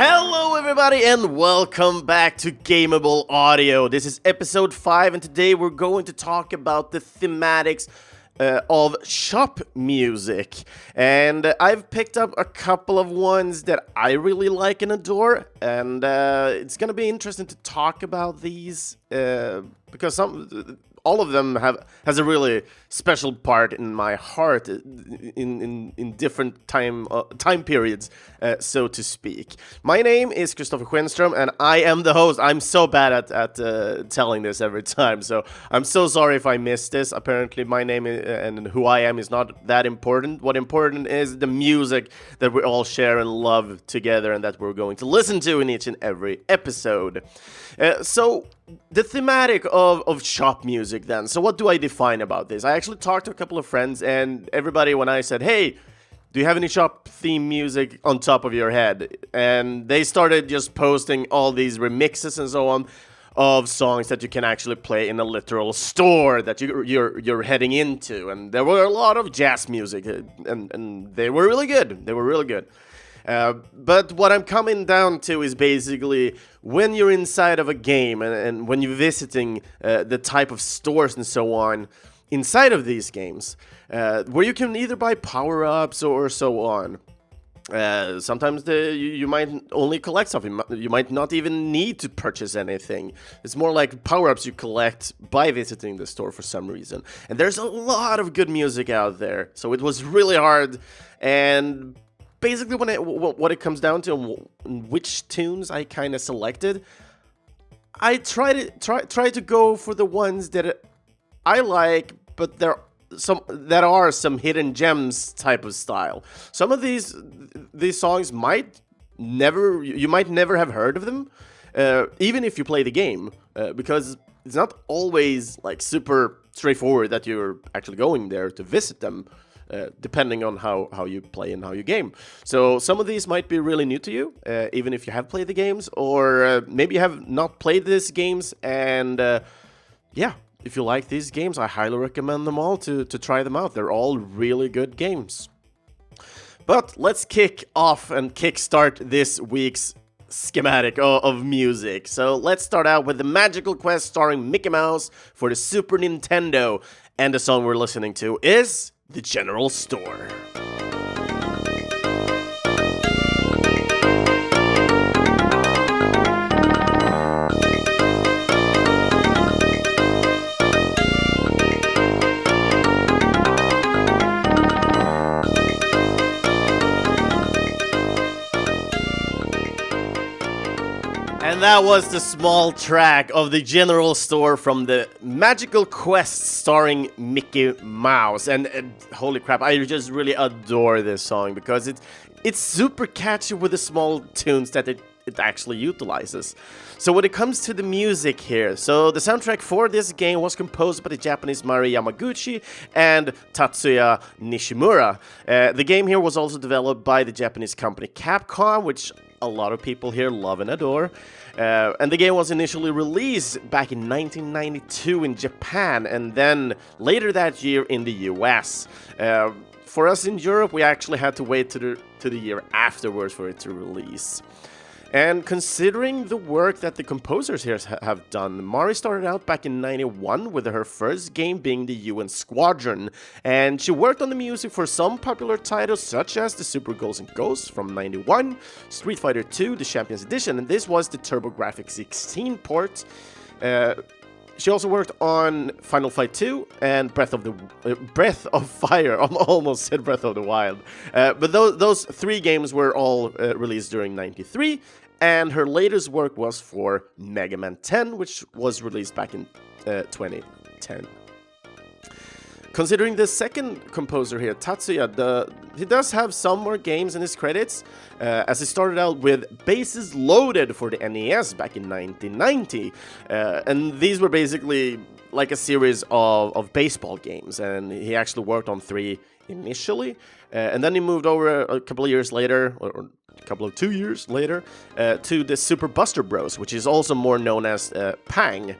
Hello everybody and welcome back to Gameable Audio. This is episode 5 and today we're going to talk about the thematics of shop music. And I've picked up a couple of ones that I really like and adore, and it's gonna be interesting to talk about these because all of them has a really special part in my heart in different time periods, so to speak. My name is Kristoffer Schenström, and I am the host. I'm so bad at telling this every time, so I'm so sorry if I missed this. Apparently, my name and who I am is not that important. What important is the music that we all share and love together, and that we're going to listen to in each and every episode. So the thematic of shop music then. So what do I define about this? I actually talked to a couple of friends, and everybody, when I said, hey, do you have any shop theme music on top of your head? And they started just posting all these remixes and so on of songs that you can actually play in a literal store that you're heading into. And there were a lot of jazz music, and they were really good. They were really good. But what I'm coming down to is basically when you're inside of a game and when you're visiting the type of stores and so on inside of these games, where you can either buy power-ups or so on. Sometimes you might only collect something. You might not even need to purchase anything. It's more like power-ups you collect by visiting the store for some reason. And there's a lot of good music out there, so it was really hard. And basically, what it comes down to, which tunes I kind of selected, I try to go for the ones that I like, but there are some hidden gems type of style. Some of these songs you might never have heard of them, even if you play the game, because it's not always like super straightforward that you're actually going there to visit them. Depending on how you play and how you game. So some of these might be really new to you, even if you have played the games, or maybe you have not played these games, and yeah, if you like these games, I highly recommend them all to try them out. They're all really good games. But let's kick off and kickstart this week's schematic of music. So let's start out with the Magical Quest starring Mickey Mouse for the Super Nintendo, and the song we're listening to is The General Store. And that was the small track of The General Store from the Magical Quest starring Mickey Mouse. And holy crap, I just really adore this song because it's super catchy with the small tunes that it actually utilizes. So when it comes to the music here, so the soundtrack for this game was composed by the Japanese Mari Yamaguchi and Tatsuya Nishimura. The game here was also developed by the Japanese company Capcom, which a lot of people here love and adore. And the game was initially released back in 1992 in Japan, and then later that year in the US. For us in Europe, we actually had to wait to the year afterwards for it to release. And considering the work that the composers here have done, Mari started out back in 91 with her first game being the UN Squadron, and she worked on the music for some popular titles such as the Super Ghosts and Ghosts from 91, Street Fighter II, the Champions Edition, and this was the TurboGrafx 16 port. She also worked on Final Fight 2 and Breath of Fire. I almost said Breath of the Wild. But those three games were all released during 93, and her latest work was for Mega Man 10, which was released back in 2010. Considering the second composer here, Tatsuya, he does have some more games in his credits, as he started out with Bases Loaded for the NES back in 1990. And these were basically like a series of baseball games, and he actually worked on 3 initially, and then he moved over a couple of years later, or a couple of 2 years later, to the Super Buster Bros, which is also more known as Pang.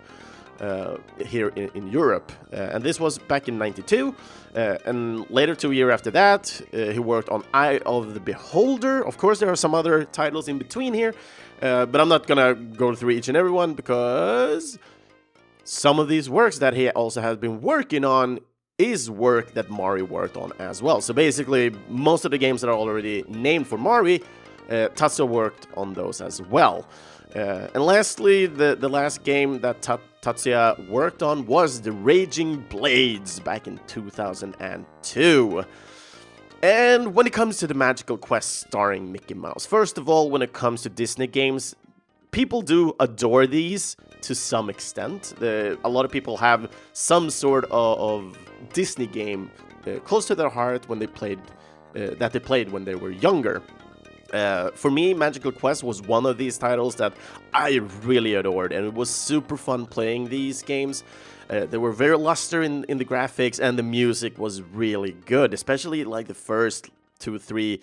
here in Europe. And this was back in '92. And later, 2 years after that, he worked on Eye of the Beholder. Of course, there are some other titles in between here, but I'm not gonna go through each and every one because some of these works that he also has been working on is work that Mari worked on as well. So basically, most of the games that are already named for Mari, Tatsuya worked on those as well. And lastly, the last game that Tatsuya worked on was The Raging Blades back in 2002. And when it comes to the Magical Quest starring Mickey Mouse, first of all, when it comes to Disney games, people do adore these to some extent. A lot of people have some sort of Disney game close to their heart when they played when they were younger. For me, Magical Quest was one of these titles that I really adored, and it was super fun playing these games. They were very luster in the graphics, and the music was really good, especially like the first 2-3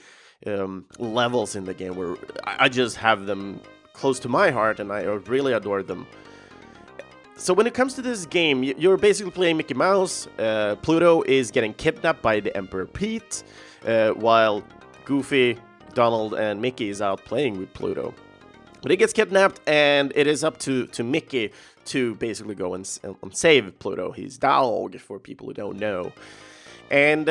levels in the game, where I just have them close to my heart, and I really adored them. So when it comes to this game, you're basically playing Mickey Mouse. Pluto is getting kidnapped by the Emperor Pete, while Goofy, Donald, and Mickey is out playing with Pluto. But he gets kidnapped, and it is up to Mickey to basically go and save Pluto, his dog, for people who don't know. And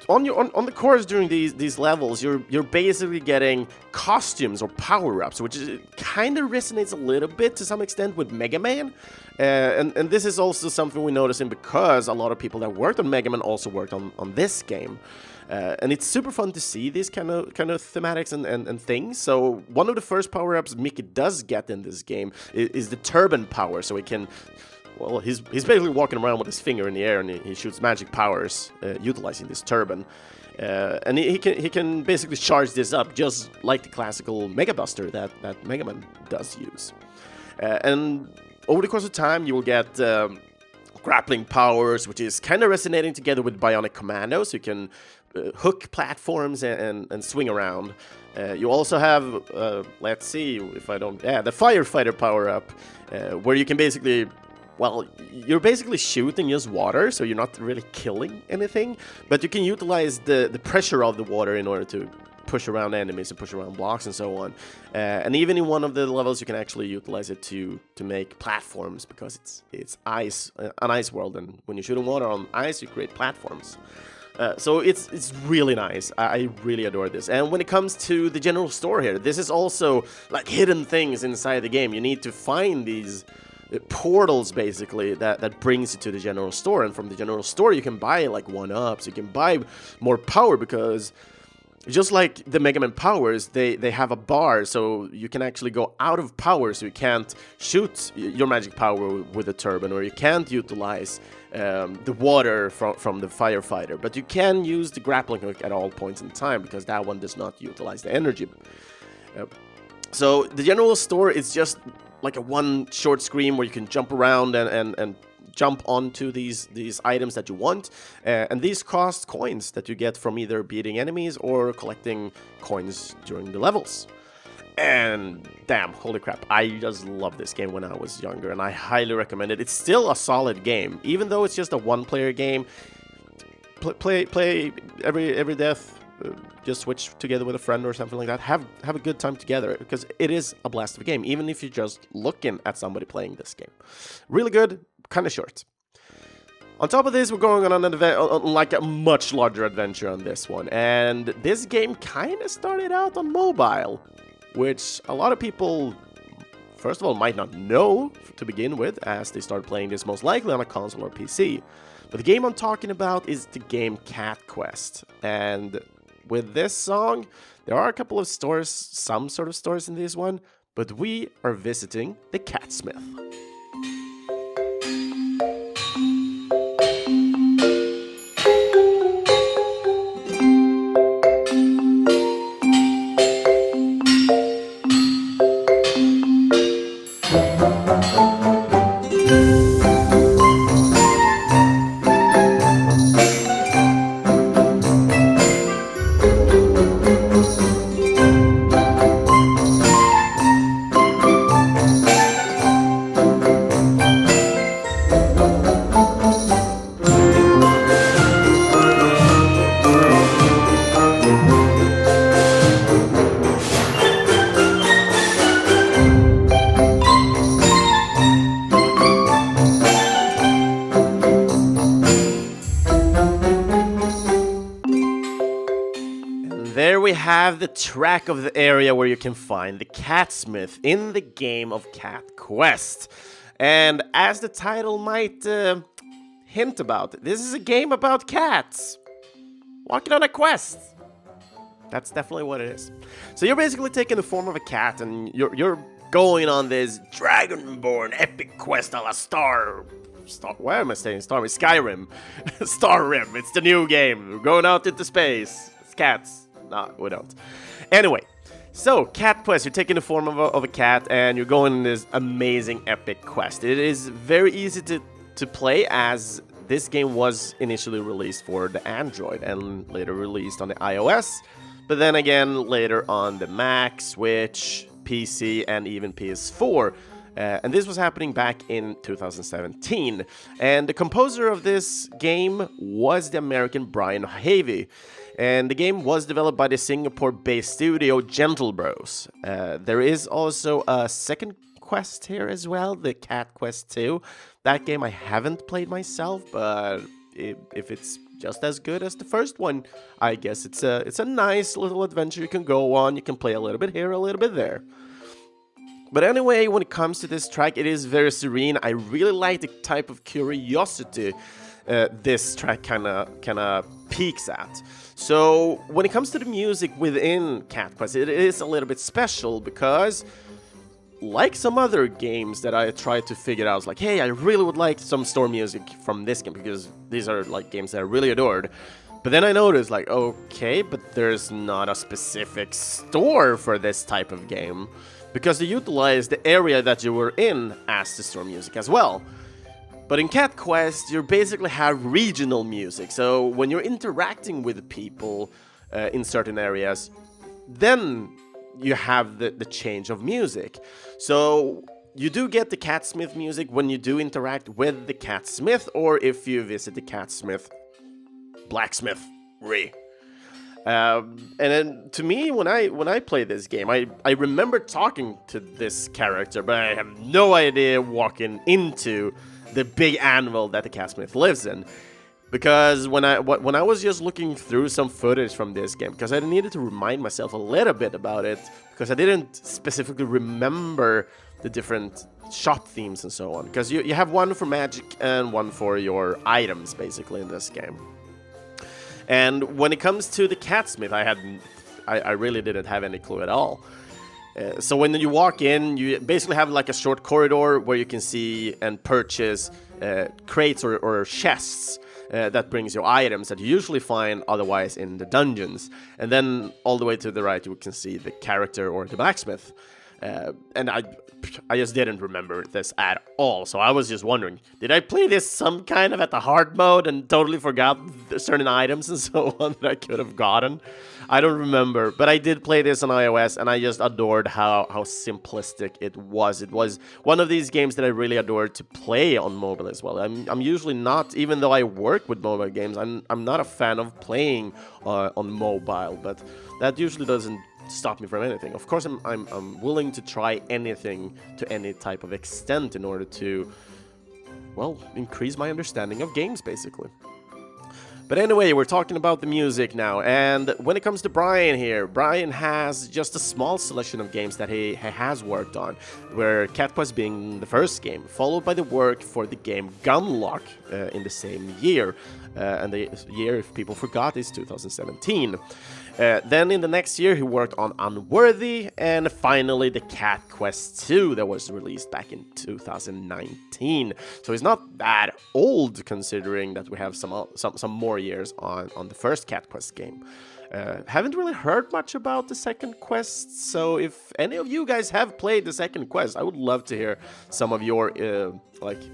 on the course during these levels, you're basically getting costumes or power-ups, which kind of resonates a little bit to some extent with Mega Man. And this is also something we notice because a lot of people that worked on Mega Man also worked on this game. And it's super fun to see these kind of thematics and things. So one of the first power-ups Mickey does get in this game is the turban power, so he can... Well, he's basically walking around with his finger in the air, and he shoots magic powers utilizing this turban. And he can basically charge this up just like the classical Mega Buster that Mega Man does use. And over the course of time, you will get grappling powers, which is kind of resonating together with Bionic Commando, so you can hook platforms and swing around. You also have, let's see if I don't... Yeah, the Firefighter power-up, where you can basically... Well, you're basically shooting just water, so you're not really killing anything, but you can utilize the pressure of the water in order to push around enemies and push around blocks and so on. And even in one of the levels, you can actually utilize it to make platforms, because it's ice, an ice world, and when you're shooting water on ice, you create platforms. So it's really nice. I really adore this. And when it comes to the general store here, this is also like hidden things inside the game. You need to find these portals basically that brings you to the general store, and from the general store you can buy like 1-ups, you can buy more power, because just like the Mega Man powers, they have a bar, so you can actually go out of power, so you can't shoot your magic power with a turban, or you can't utilize the water from the Firefighter, but you can use the grappling hook at all points in time, because that one does not utilize the energy. So the general store is just like a one short screen where you can jump around and jump onto these items that you want, and these cost coins that you get from either beating enemies or collecting coins during the levels. And damn, holy crap, I just loved this game when I was younger, and I highly recommend it. It's still a solid game, even though it's just a one-player game. Play every death. Just switch together with a friend or something like that. Have a good time together, because it is a blast of a game, even if you're just looking at somebody playing this game. Really good, kind of short. On top of this, we're going on like a much larger adventure on this one, and this game kind of started out on mobile, which a lot of people, first of all, might not know to begin with, as they start playing this most likely on a console or PC. But the game I'm talking about is the game Cat Quest, and with this song, there are a couple of stores, some sort of stores in this one, but we are visiting the Catsmith. there we have the track of the area where you can find the catsmith in the game of Cat Quest. And as the title might hint about, this is a game about cats walking on a quest. That's definitely what it is. So you're basically taking the form of a cat and you're going on this Dragonborn epic quest a la why am I saying Skyrim. Starrim, it's the new game. We're going out into space. It's cats. No, we don't. Anyway, so Cat Quest, you're taking the form of a cat and you're going on this amazing epic quest. It is very easy to play, as this game was initially released for the Android and later released on the iOS, but then again later on the Mac, Switch, PC, and even PS4. And this was happening back in 2017. And the composer of this game was the American Brian Havey. And the game was developed by the Singapore-based studio Gentle Bros. There is also a second quest here as well, the Cat Quest 2. That game I haven't played myself, but if it's just as good as the first one, I guess it's a nice little adventure you can go on. You can play a little bit here, a little bit there. But anyway, when it comes to this track, it is very serene. I really like the type of curiosity this track kind of peaks at. So when it comes to the music within Cat Quest, it is a little bit special because, like some other games that I tried to figure out, like, hey, I really would like some store music from this game because these are like games that I really adored. But then I noticed, like, okay, but there's not a specific store for this type of game, because they utilize the area that you were in as the store music as well. But in Cat Quest, you basically have regional music. So when you're interacting with people in certain areas, then you have the change of music. So you do get the catsmith music when you do interact with the catsmith, or if you visit the catsmith blacksmithery. And then to me, when I play this game, I remember talking to this character, but I have no idea walking into the big anvil that the catsmith lives in. Because when I was just looking through some footage from this game, because I needed to remind myself a little bit about it, because I didn't specifically remember the different shop themes and so on. Because you have one for magic and one for your items, basically, in this game. And when it comes to the catsmith, I really didn't have any clue at all. So when you walk in, you basically have like a short corridor where you can see and purchase crates or chests that brings you items that you usually find otherwise in the dungeons. And then all the way to the right, you can see the character or the blacksmith. And I just didn't remember this at all. So I was just wondering, did I play this some kind of at the hard mode and totally forgot certain items and so on that I could have gotten? I don't remember, but I did play this on iOS, and I just adored how simplistic it was. It was one of these games that I really adored to play on mobile as well. I'm usually not, even though I work with mobile games, I'm not a fan of playing on mobile, but that usually doesn't stop me from anything. Of course, I'm willing to try anything to any type of extent in order to, well, increase my understanding of games, basically. But anyway, we're talking about the music now, and when it comes to Brian here, Brian has just a small selection of games that he has worked on, where Cat Quest being the first game, followed by the work for the game Gunlock in the same year, and the year, if people forgot, is 2017. Then in the next year, he worked on Unworthy, and finally the Cat Quest 2 that was released back in 2019. So he's not that old, considering that we have some more years on the first Cat Quest game. Haven't really heard much about the second quest, so if any of you guys have played the second quest, I would love to hear some of your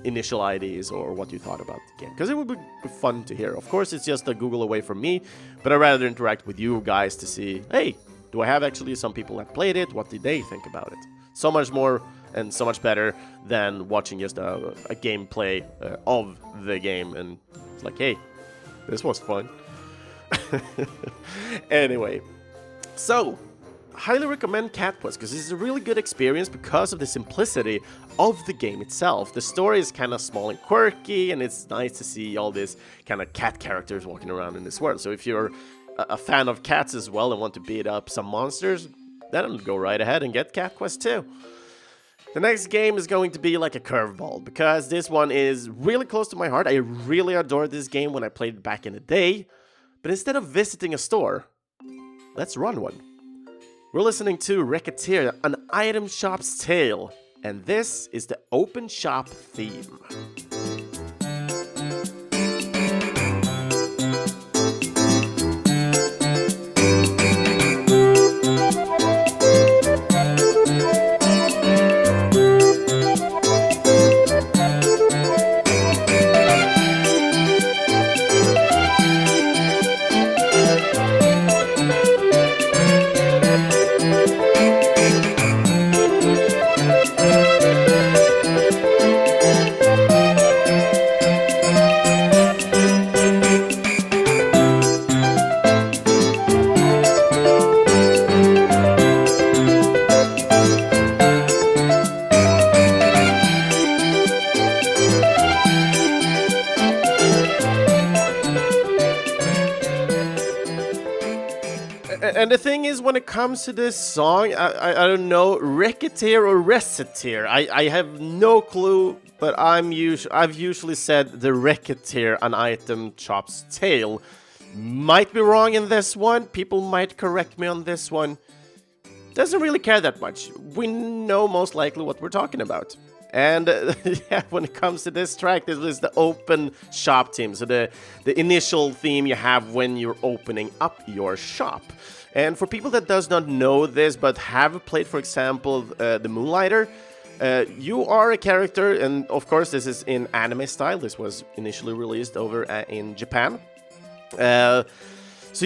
initial ideas or what you thought about the game, because it would be fun to hear. Of course, it's just a Google away from me, but I'd rather interact with you guys to see, hey, do I have actually some people that played it? What did they think about it? So much more and so much better than watching just a gameplay of the game, and it's like, hey, this was fun. Anyway, so highly recommend Cat Quest because this is a really good experience because of the simplicity of the game itself. The story is kind of small and quirky, and it's nice to see all these kind of cat characters walking around in this world. So if you're a fan of cats as well and want to beat up some monsters, then go right ahead and get Cat Quest 2. The next game is going to be like a curveball, because this one is really close to my heart. I really adored this game when I played it back in the day. But instead of visiting a store, let's run one. We're listening to Racketeer, an item shop's tale, and this is the open shop theme. And the thing is, when it comes to this song, I don't know, Racketeer or Reciteer, I have no clue, but I've usually said the Racketeer, an item shop's tale. Might be wrong in this one, people might correct me on this one. Doesn't really care that much. We know most likely what we're talking about. And yeah, when it comes to this track, this is the open shop theme. So the initial theme you have when you're opening up your shop. And for people that does not know this, but have played, for example, the Moonlighter, you are a character, and of course this is in anime style. This was initially released over in Japan. So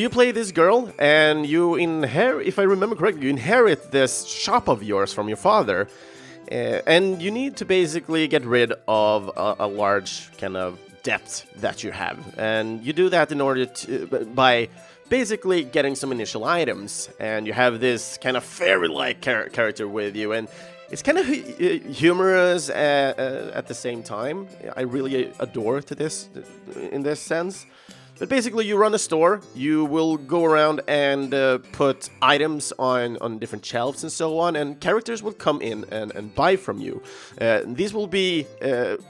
you play this girl, and you inherit, if I remember correctly, you inherit this shop of yours from your father. And you need to basically get rid of a large kind of debt that you have. And you do that in order to, by basically getting some initial items. And you have this kind of fairy-like character with you. And it's kind of humorous at the same time. I really adore to this in this sense. But basically, you run a store, you will go around and put items on different shelves and so on, and characters will come in and buy from you. These will be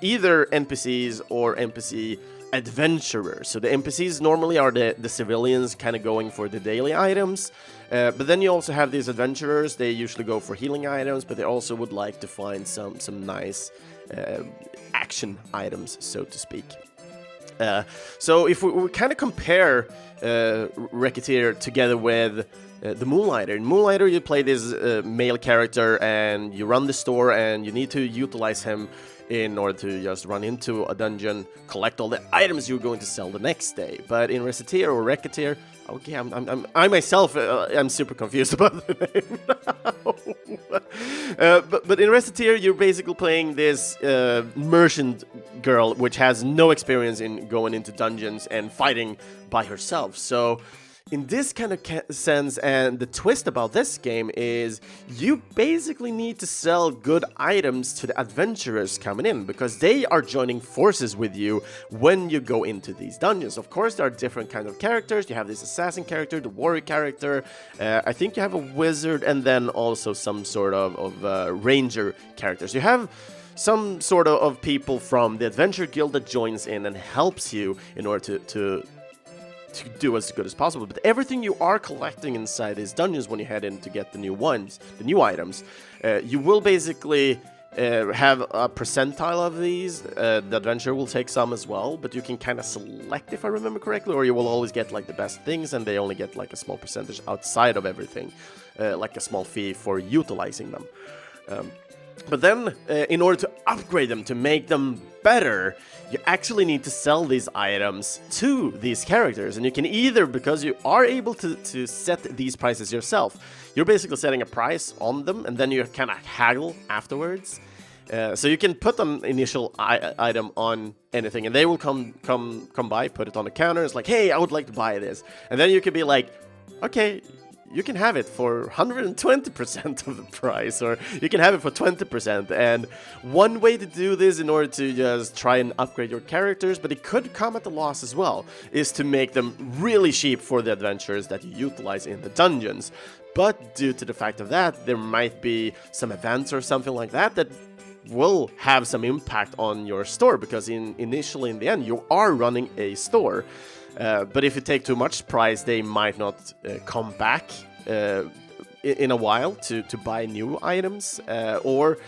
either NPCs or NPC adventurers. So the NPCs normally are the civilians kind of going for the daily items, but then you also have these adventurers. They usually go for healing items, but they also would like to find some nice action items, so to speak. So if we kind of compare Racketeer together with the Moonlighter. In Moonlighter, you play this male character and you run the store, and you need to utilize him in order to just run into a dungeon, collect all the items you're going to sell the next day. But in Reciteer or Racketeer, okay, I myself am super confused about the name now. But in Reciteer, you're basically playing this merchant girl, which has no experience in going into dungeons and fighting by herself. So in this kind of sense, and the twist about this game is you basically need to sell good items to the adventurers coming in, because they are joining forces with you when you go into these dungeons. Of course, there are different kinds of characters. You have this assassin character, the warrior character, I think you have a wizard, and then also some sort of ranger characters. You have some sort of people from the adventure guild that joins in and helps you in order to do as good as possible. But everything you are collecting inside these dungeons when you head in to get the new items, you will basically have a percentile of these. The adventurer will take some as well, but you can kind of select, if I remember correctly, or you will always get like the best things, and they only get like a small percentage outside of everything, like a small fee for utilizing them. But then, in order to upgrade them, to make them better, you actually need to sell these items to these characters. And you can either, because you are able to set these prices yourself, you're basically setting a price on them, and then you kind of haggle afterwards. So you can put an initial item on anything, and they will come by, put it on the counter. It's like, hey, I would like to buy this. And then you can be like, okay, you can have it for 120% of the price, or you can have it for 20%. And one way to do this in order to just try and upgrade your characters, but it could come at a loss as well, is to make them really cheap for the adventures that you utilize in the dungeons. But due to the fact of that, there might be some events or something like that that will have some impact on your store, because initially in the end you are running a store. But if you take too much price, they might not come back in a while to buy new items, or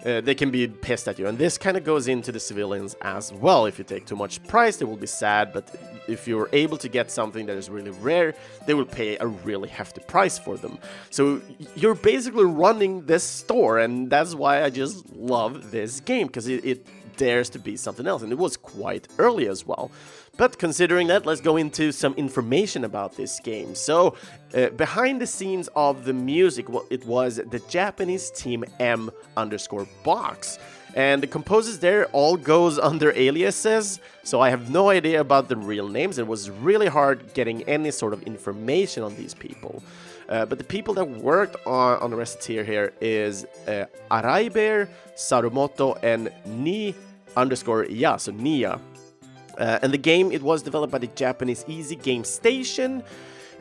they can be pissed at you. And this kind of goes into the civilians as well. If you take too much price, they will be sad, but if you're able to get something that is really rare, they will pay a really hefty price for them. So you're basically running this store, and that's why I just love this game, because it dares to be something else, and it was quite early as well. But considering that, let's go into some information about this game. So, behind the scenes of the music, it was the Japanese team M_box. And the composers there all goes under aliases, so I have no idea about the real names. It was really hard getting any sort of information on these people. But the people that worked on the recipe here is Araiber, Sarumoto, and Ni_ya, so Nia. And the game, it was developed by the Japanese Easy Game Station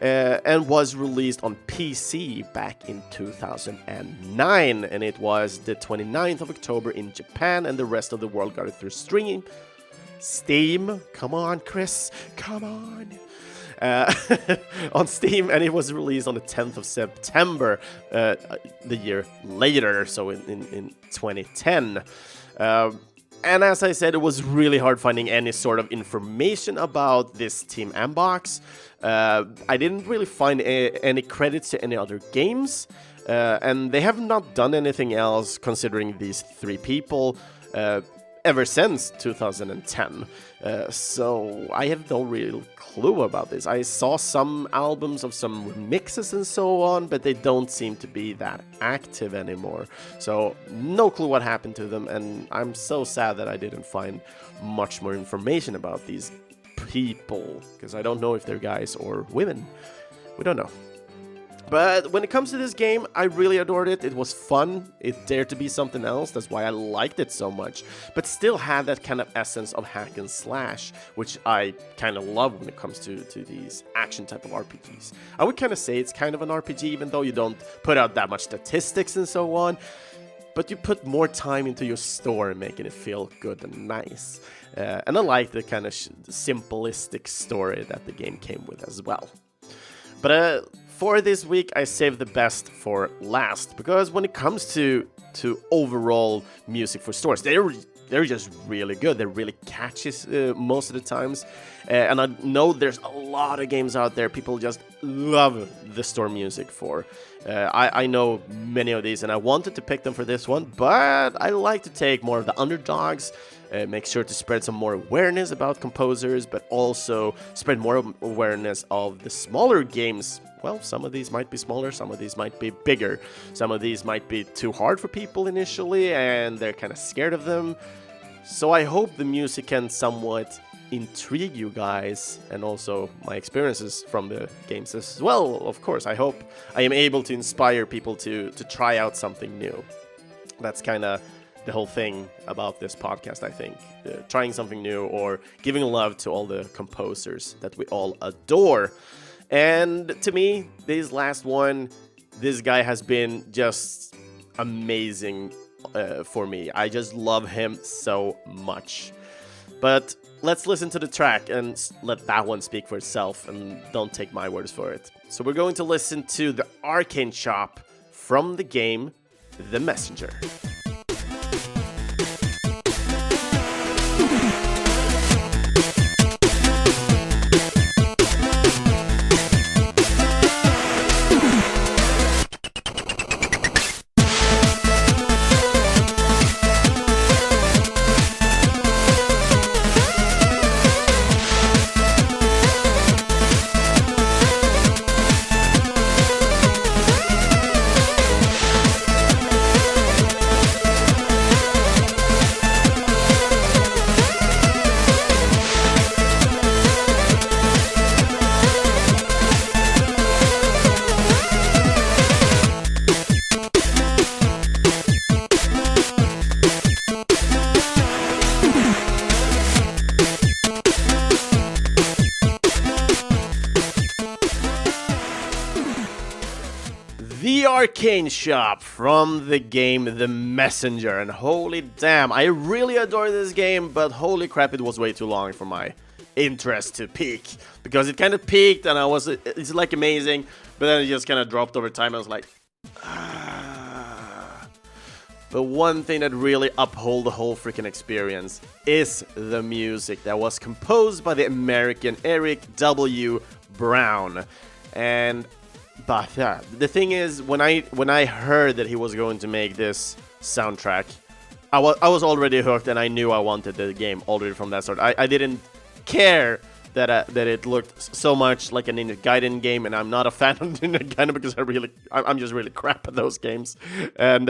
and was released on PC back in 2009. And it was the 29th of October in Japan, and the rest of the world got it through Steam. Come on, Chris. Come on. On Steam, and it was released on the 10th of September, the year later, so in 2010. And as I said, it was really hard finding any sort of information about this Team M-Box. I didn't really find any credits to any other games, and they have not done anything else considering these three people ever since 2010. So I have no real clue about this. I saw some albums of some remixes and so on, but they don't seem to be that active anymore. So no clue what happened to them, and I'm so sad that I didn't find much more information about these people, because I don't know if they're guys or women. We don't know. But when it comes to this game, I really adored it. It was fun. It dared to be something else. That's why I liked it so much. But still had that kind of essence of hack and slash, which I kind of love when it comes to these action type of RPGs. I would kind of say it's kind of an RPG, even though you don't put out that much statistics and so on. But you put more time into your store and making it feel good and nice. And I like the kind of simplistic story that the game came with as well. But for this week, I saved the best for last, because when it comes to overall music for stores, they're just really good. They're really catchy most of the times, and I know there's a lot of games out there people just love the store music for. I know many of these, and I wanted to pick them for this one, but I like to take more of the underdogs. Make sure to spread some more awareness about composers, but also spread more awareness of the smaller games. Well, some of these might be smaller, some of these might be bigger. Some of these might be too hard for people initially, and they're kind of scared of them. So I hope the music can somewhat intrigue you guys, and also my experiences from the games as well, of course. I hope I am able to inspire people to try out something new. That's kind of the whole thing about this podcast, I think. Trying something new, or giving love to all the composers that we all adore. And to me, this last one, this guy has been just amazing for me. I just love him so much. But let's listen to the track and let that one speak for itself, and don't take my words for it. So we're going to listen to the Arcane Shop from the game The Messenger. The Arcane Shop from the game The Messenger, and holy damn, I really adore this game, but holy crap, it was way too long for my interest to peak, because it kind of peaked and it's like amazing, but then it just kind of dropped over time. I was like, ah. The one thing that really uphold the whole freaking experience is the music that was composed by the American Eric W. Brown. But yeah, the thing is, when I heard that he was going to make this soundtrack, I was already hooked, and I knew I wanted the game already from that start. I didn't care that it looked so much like a Ninja Gaiden game, and I'm not a fan of Ninja Gaiden because I'm just really crap at those games. And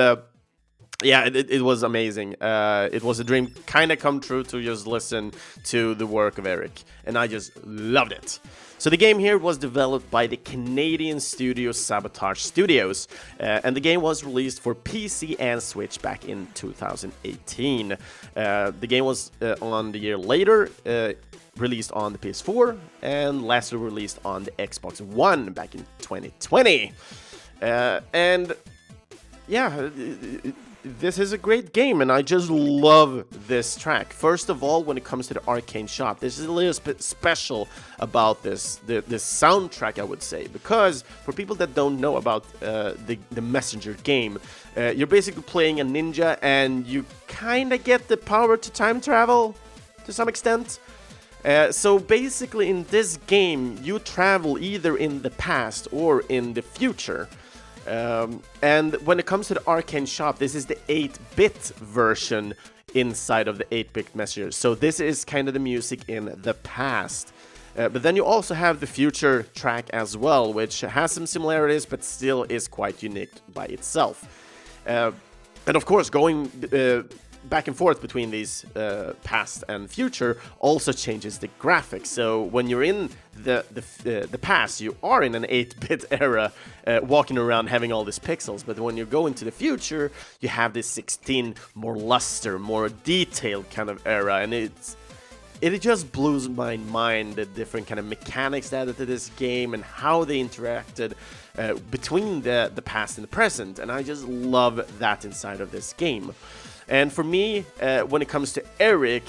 yeah, it was amazing. It was a dream kind of come true to just listen to the work of Eric, and I just loved it. So the game here was developed by the Canadian studio Sabotage Studios, and the game was released for PC and Switch back in 2018. The game was on the year later released on the PS4, and lastly released on the Xbox One back in 2020. And yeah, this is a great game, and I just love this track. First of all, when it comes to the Arcane Shop, this is a little special about this soundtrack, I would say, because for people that don't know about the Messenger game, you're basically playing a ninja, and you kind of get the power to time travel to some extent. So basically, in this game, you travel either in the past or in the future. And when it comes to the Arcane Shop, this is the 8-bit version inside of the 8-bit Messenger. So this is kind of the music in the past. But then you also have the future track as well, which has some similarities, but still is quite unique by itself. And of course, going back and forth between these past and future also changes the graphics. So when you're in the past, you are in an 8-bit era, walking around having all these pixels. But when you go into the future, you have this 16 more luster, more detailed kind of era, and it just blows my mind, the different kind of mechanics added to this game and how they interacted between the past and the present. And I just love that inside of this game. And for me, when it comes to Eric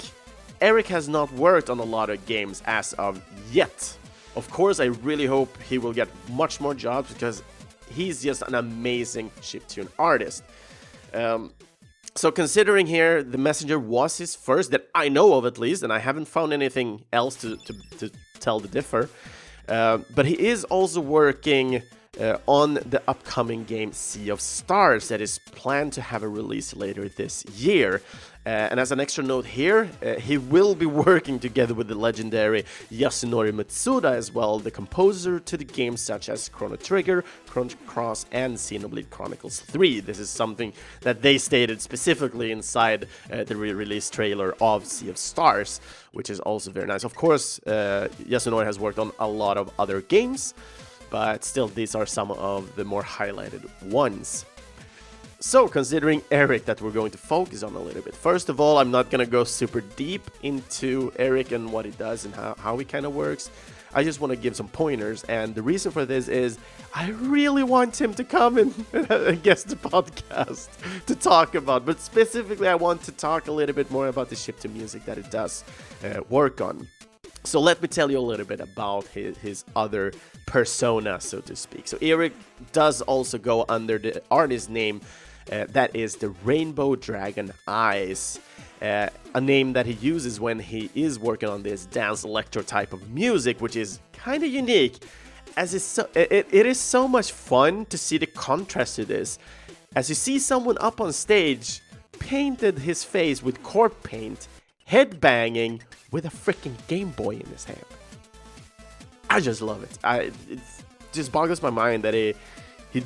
has not worked on a lot of games as of yet. Of course, I really hope he will get much more jobs, because he's just an amazing chiptune artist. So considering here, The Messenger was his first, that I know of at least, and I haven't found anything else to tell the differ. But he is also working on the upcoming game Sea of Stars that is planned to have a release later this year. And as an extra note here, he will be working together with the legendary Yasunori Mitsuda as well, the composer to the games such as Chrono Trigger, Chrono Cross, and Xenoblade Chronicles 3. This is something that they stated specifically inside the re-release trailer of Sea of Stars, which is also very nice. Of course, Yasunori has worked on a lot of other games, but still, these are some of the more highlighted ones. So, considering Eric that we're going to focus on a little bit. First of all, I'm not going to go super deep into Eric and what he does and how he kind of works. I just want to give some pointers, and the reason for this is I really want him to come and guest the podcast to talk about. But specifically, I want to talk a little bit more about the chiptune music that it does work on. So let me tell you a little bit about his other persona, so to speak. So Eric does also go under the artist name that is the Rainbow Dragon Eyes, a name that he uses when he is working on this dance electro type of music, which is kind of unique, as it is so much fun to see the contrast to this. As you see someone up on stage painted his face with corpse paint, headbanging with a freaking Game Boy in his hand. I just love it. It just boggles my mind that he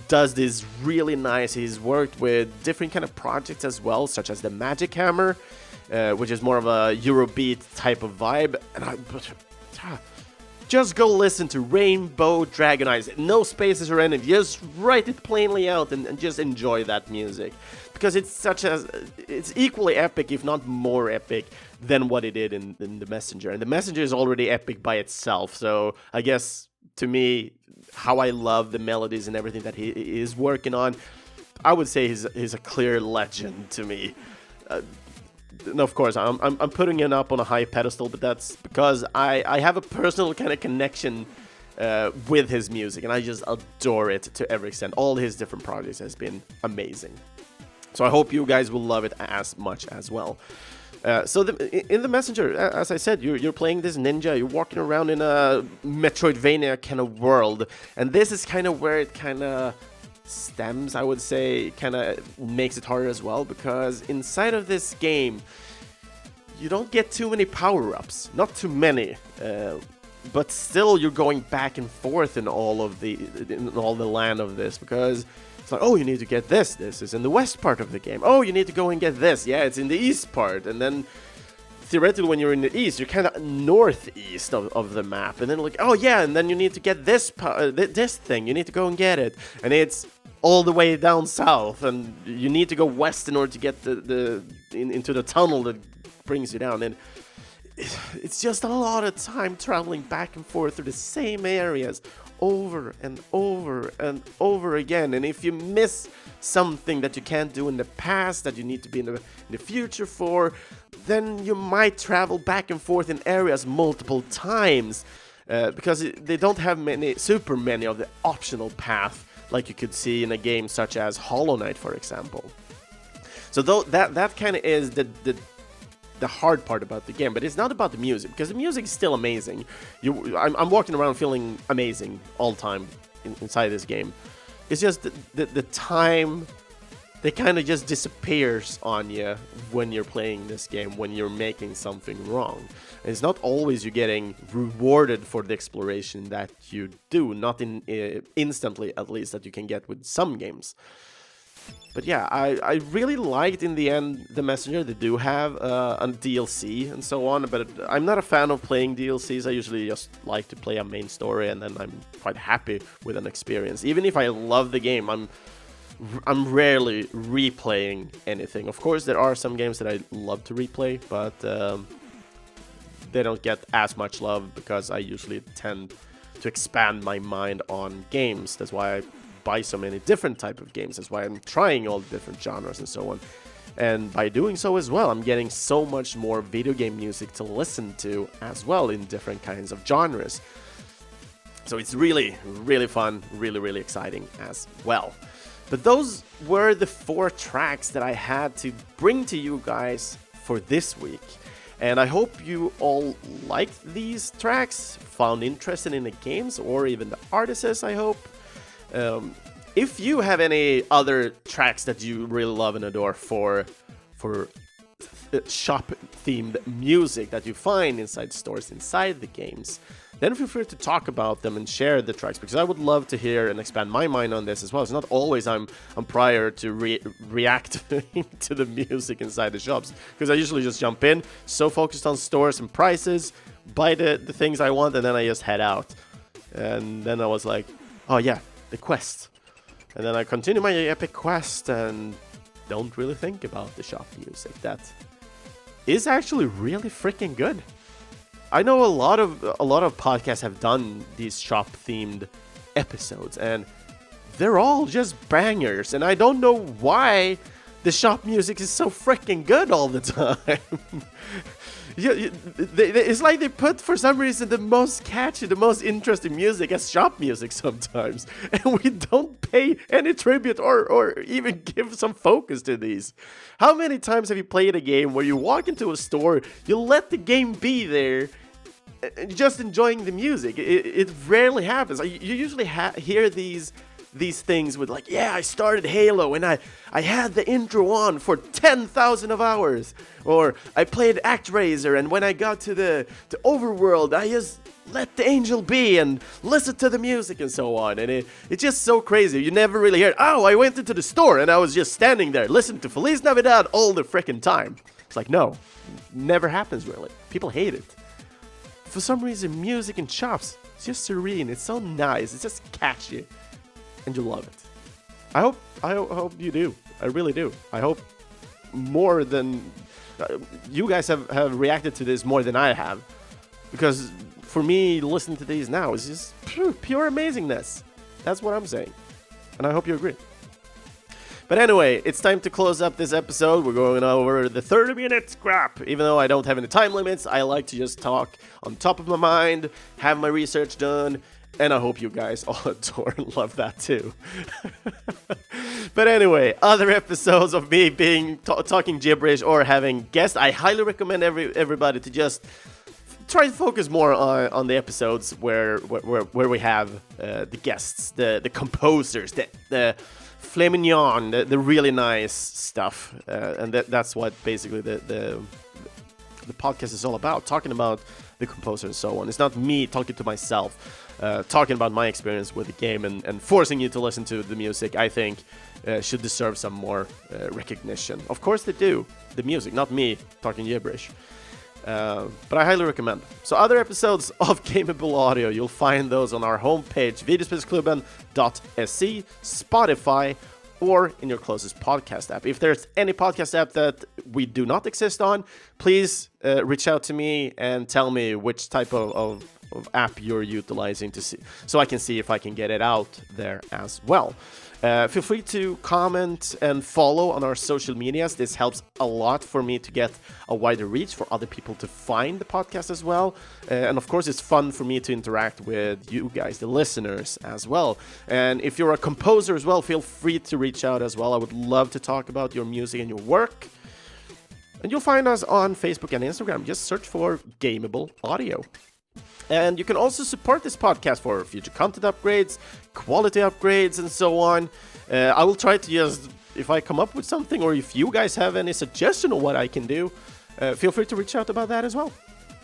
does this really nice. He's worked with different kind of projects as well, such as the Magic Hammer, which is more of a Eurobeat type of vibe. And just go listen to Rainbow Dragon Eyes. No spaces or anything. Just write it plainly out and just enjoy that music, because it's equally epic, if not more epic, than what it did in the Messenger. And the Messenger is already epic by itself, so I guess to me, how I love the melodies and everything that he is working on, I would say he's a clear legend to me. And of course, I'm putting him up on a high pedestal, but that's because I have a personal kind of connection with his music, and I just adore it to every extent. All his different projects has been amazing. So I hope you guys will love it as much as well. So in the Messenger, as I said, you're playing this ninja, you're walking around in a Metroidvania kind of world, and this is kind of where it kind of stems, I would say, kind of makes it harder as well, because inside of this game, you don't get too many power-ups, not too many, but still you're going back and forth in all the land of this, because it's like, oh, you need to get this. This is in the west part of the game. Oh, you need to go and get this. Yeah, it's in the east part. And then, theoretically, when you're in the east, you're kind of northeast of the map. And then, like, oh, yeah, and then you need to get this this thing. You need to go and get it. And it's all the way down south. And you need to go west in order to get into the tunnel that brings you down. And it's just a lot of time traveling back and forth through the same areas over and over and over again. And if you miss something that you can't do in the past that you need to be in the future for, then you might travel back and forth in areas multiple times, because they don't have super many of the optional path like you could see in a game such as Hollow Knight, for example. So that kind of is the hard part about the game, but it's not about the music, because the music is still amazing. I'm walking around feeling amazing all the time inside this game. It's just the time that kind of just disappears on you when you're playing this game, when you're making something wrong. And it's not always you're getting rewarded for the exploration that you do, not instantly at least, that you can get with some games. But yeah, I really liked, in the end, the Messenger. They do have a DLC and so on, but I'm not a fan of playing DLCs. I usually just like to play a main story, and then I'm quite happy with an experience. Even if I love the game, I'm rarely replaying anything. Of course, there are some games that I love to replay, but they don't get as much love because I usually tend to expand my mind on games. That's why I buy so many different type of games. That's why I'm trying all the different genres and so on. And by doing so as well, I'm getting so much more video game music to listen to as well in different kinds of genres. So it's really, really fun, really, really exciting as well. But those were the 4 tracks that I had to bring to you guys for this week. And I hope you all liked these tracks, found interested in the games, or even the artists, I hope. If you have any other tracks that you really love and adore for shop-themed music that you find inside stores, inside the games, then feel free to talk about them and share the tracks, because I would love to hear and expand my mind on this as well. It's not always I'm prior to react to the music inside the shops, because I usually just jump in, so focused on stores and prices, buy the things I want, and then I just head out. And then I was like, oh yeah, the quest. And then I continue my epic quest and don't really think about the shop music. That is actually really freaking good. I know a lot of podcasts have done these shop themed episodes, and they're all just bangers, and I don't know why the shop music is so freaking good all the time. It's like they put, for some reason, the most catchy, the most interesting music as shop music sometimes. And we don't pay any tribute or even give some focus to these. How many times have you played a game where you walk into a store, you let the game be there, just enjoying the music? It rarely happens. You usually hear these things with like, yeah, I started Halo and I had the intro on for 10,000 of hours, or I played ActRaiser and when I got to Overworld, I just let the angel be and listen to the music and so on. And it's just so crazy. You never really hear, oh, I went into the store and I was just standing there listening to Feliz Navidad all the freaking time. It's like, no, never happens really. People hate it. For some reason, music in shops, it's just serene. It's so nice. It's just catchy. And you love it. I hope you do. I really do. I hope more than you guys have reacted to this more than I have, because for me, listening to these now is just pure amazingness. That's what I'm saying. And I hope you agree. But anyway, it's time to close up this episode. We're going over the 30-minute scrap. Even though I don't have any time limits, I like to just talk on top of my mind, have my research done, and I hope you guys all adore and love that too. But anyway, other episodes of me being talking gibberish or having guests, I highly recommend everybody to just try to focus more on the episodes where we have the guests, the composers, the Flamignon, the really nice stuff, and that's what basically the podcast is all about, talking about the composer and so on. It's not me talking to myself, talking about my experience with the game and forcing you to listen to the music. I think should deserve some more recognition. Of course they do, the music, not me talking gibberish. But I highly recommend. So other episodes of Gameable Audio, you'll find those on our homepage, videospelsklubben.se, Spotify, or in your closest podcast app. If there's any podcast app that we do not exist on, please reach out to me and tell me which type of app you're utilizing to see, so I can see if I can get it out there as well. Feel free to comment and follow on our social medias. This helps a lot for me to get a wider reach for other people to find the podcast as well. And of course, it's fun for me to interact with you guys, the listeners, as well. And if you're a composer as well, feel free to reach out as well. I would love to talk about your music and your work. And you'll find us on Facebook and Instagram. Just search for Gameable Audio. And you can also support this podcast for future content upgrades, quality upgrades, and so on. I will try to just, if I come up with something, or if you guys have any suggestion of what I can do, feel free to reach out about that as well.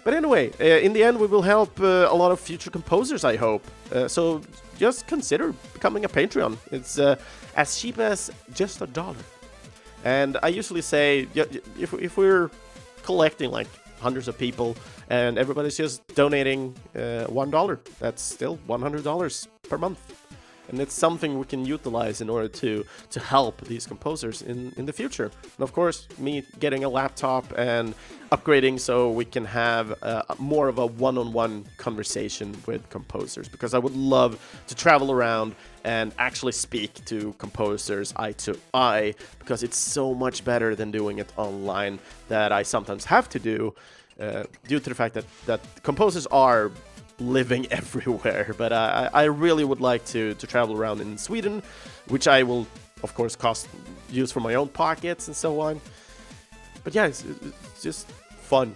But anyway, in the end, we will help a lot of future composers, I hope. So just consider becoming a Patreon. It's as cheap as just $1. And I usually say, if we're collecting like hundreds of people and everybody's just donating $1, that's still $100 per month. And it's something we can utilize in order to help these composers in the future. And of course, me getting a laptop and upgrading so we can have more of a one-on-one conversation with composers, because I would love to travel around and actually speak to composers eye to eye, because it's so much better than doing it online that I sometimes have to do due to the fact that composers are living everywhere. But I really would like to travel around in Sweden, which I will of course use for my own pockets and so on. But yeah, it's just fun,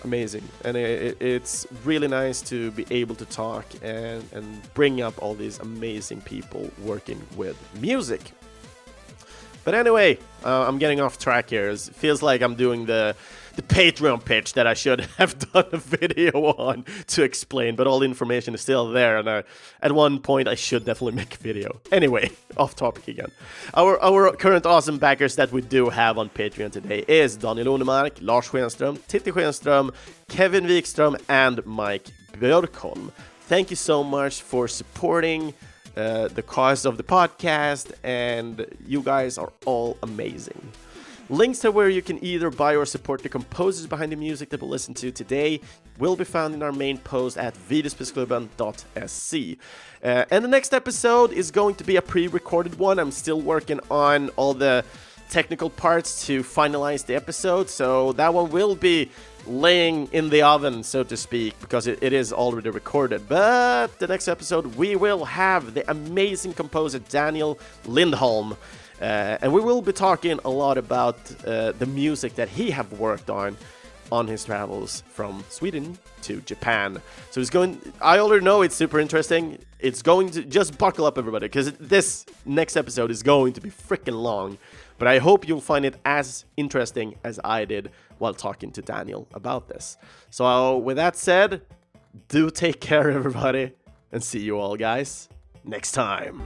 amazing, and it's really nice to be able to talk and bring up all these amazing people working with music. But anyway, I'm getting off track here. It feels like I'm doing the Patreon pitch that I should have done a video on to explain, but all the information is still there, and at one point I should definitely make a video. Anyway, off topic again. Our current awesome backers that we do have on Patreon today is Daniel Onemark, Lars Schenström, Titti Schenström, Kevin Wikström, and Mike Björkholm. Thank you so much for supporting the cause of the podcast, and you guys are all amazing. Links to where you can either buy or support the composers behind the music that we'll listen to today will be found in our main post at videospelsklubben.se. And the next episode is going to be a pre-recorded one. I'm still working on all the technical parts to finalize the episode, so that one will be laying in the oven, so to speak, because it is already recorded. But the next episode we will have the amazing composer Daniel Lindholm, and we will be talking a lot about the music that he have worked on his travels from Sweden to Japan. So I already know it's super interesting. It's going to, just buckle up everybody, because this next episode is going to be freaking long. But I hope you'll find it as interesting as I did while talking to Daniel about this. So with that said, do take care everybody, and see you all guys next time.